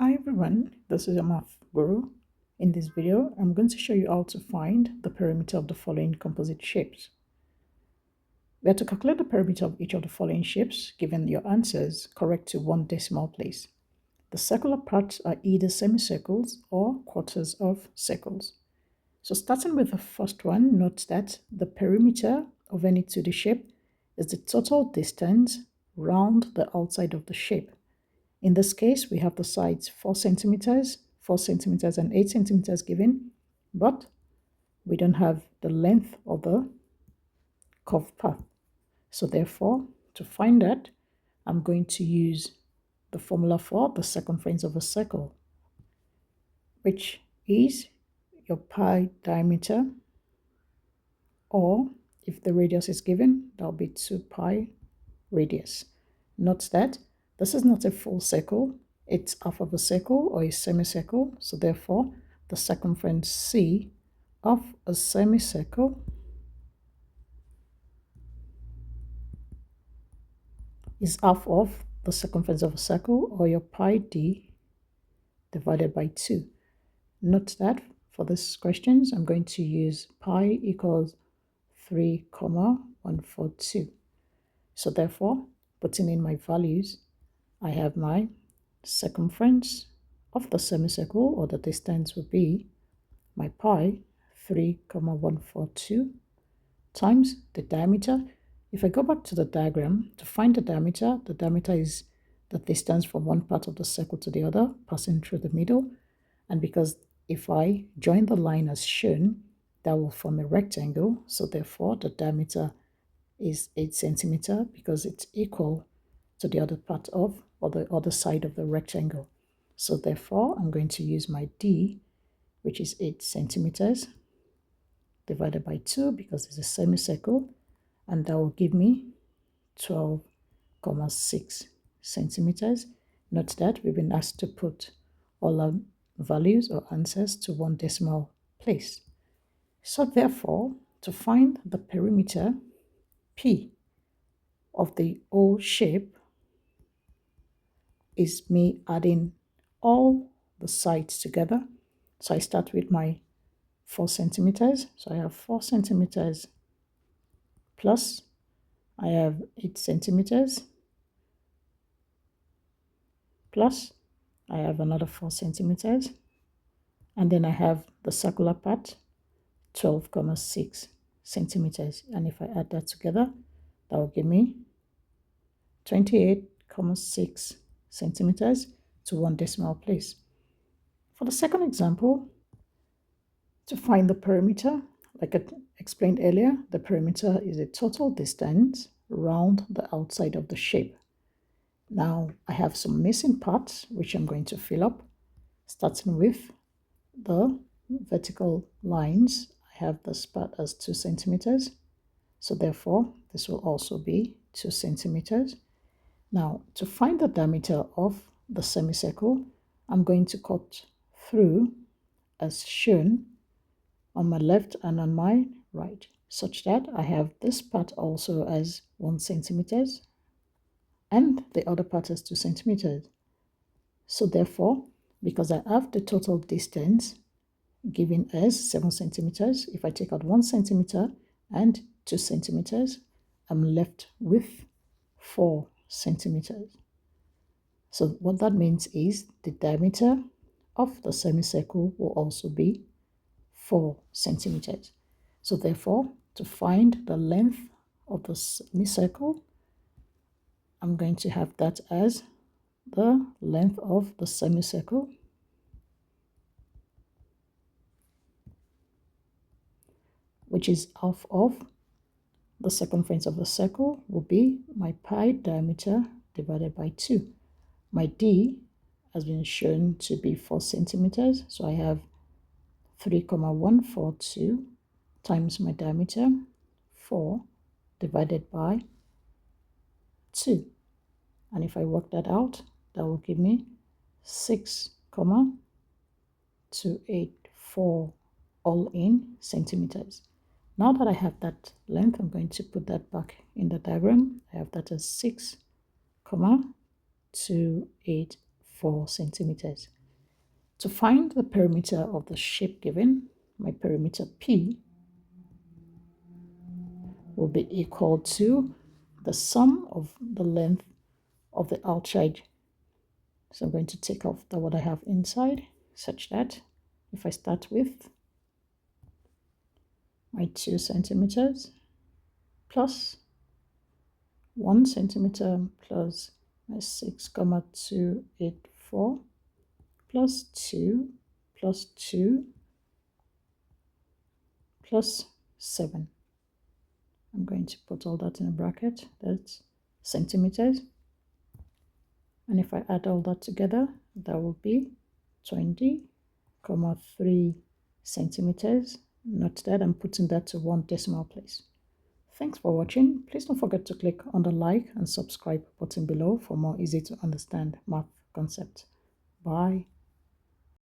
Hi everyone, this is your math guru. In this video, I'm going to show you how to find the perimeter of the following composite shapes. We have to calculate the perimeter of each of the following shapes, given your answers correct to one decimal place. The circular parts are either semicircles or quarters of circles. So starting with the first one, note that the perimeter of any 2D shape is the total distance round the outside of the shape. In this case, we have the sides 4 centimeters, 4 centimeters, and 8 centimeters given, but we don't have the length of the curved path. So therefore, to find that, I'm going to use the formula for the circumference of a circle, which is your pi diameter, or if the radius is given, that'll be 2 pi radius. Note that this is not a full circle, it's half of a circle or a semicircle, so therefore the circumference C of a semicircle is half of the circumference of a circle, or your pi d divided by 2. Note that for these questions I'm going to use pi equals 3,142. So therefore, putting in my values, I have my circumference of the semicircle, or the distance will be my pi 3,142 times the diameter. If I go back to the diagram to find the diameter is the distance from one part of the circle to the other, passing through the middle. And because if I join the line as shown, that will form a rectangle. So therefore, the diameter is 8 centimeters because it's equal to the other part of, or the other side of the rectangle. So therefore, I'm going to use my D, which is 8 centimeters, divided by 2 because it's a semicircle, and that will give me 12,6 centimeters. Note that we've been asked to put all our values or answers to one decimal place. So therefore, to find the perimeter P of the O shape is me adding all the sides together. So I start with my 4 centimeters. So I have 4 centimeters plus I have 8 centimeters plus I have another 4 centimeters, and then I have the circular part 12,6 centimeters, and if I add that together, that will give me 28,6 centimeters to one decimal place. For the second example, to find the perimeter, like I explained earlier, the perimeter is a total distance around the outside of the shape. Now I have some missing parts which I'm going to fill up, starting with the vertical lines. I have this part as 2 centimeters, so therefore this will also be 2 centimeters. Now to find the diameter of the semicircle, I'm going to cut through as shown on my left and on my right, such that I have this part also as 1 centimeters and the other part as 2 centimeters. So therefore, because I have the total distance given as 7 centimeters, if I take out 1 centimeter and 2 centimeters, I'm left with 4 centimeters. So what that means is the diameter of the semicircle will also be 4 centimeters. So therefore, to find the length of the semicircle, I'm going to have that as the length of the semicircle which is half of the circumference of the circle will be my pi diameter divided by 2. My D has been shown to be 4 centimeters, so I have 3,142 times my diameter, 4 divided by 2. And if I work that out, that will give me 6,284 all in centimeters. Now that I have that length, I'm going to put that back in the diagram. I have that as 6,284 4 centimeters. To find the perimeter of the shape given, my perimeter P will be equal to the sum of the length of the outside. So I'm going to take off what I have inside, such that if I start with my 2 centimeters plus 1 centimeter plus my 6,284 plus 2 plus 2 plus 7. I'm going to put all that in a bracket. That's centimeters. And if I add all that together, that will be 20,3 centimeters. Note that I'm putting that to 1 decimal place. Thanks for watching. Please don't forget to click on the like and subscribe button below for more easy to understand math concepts. Bye.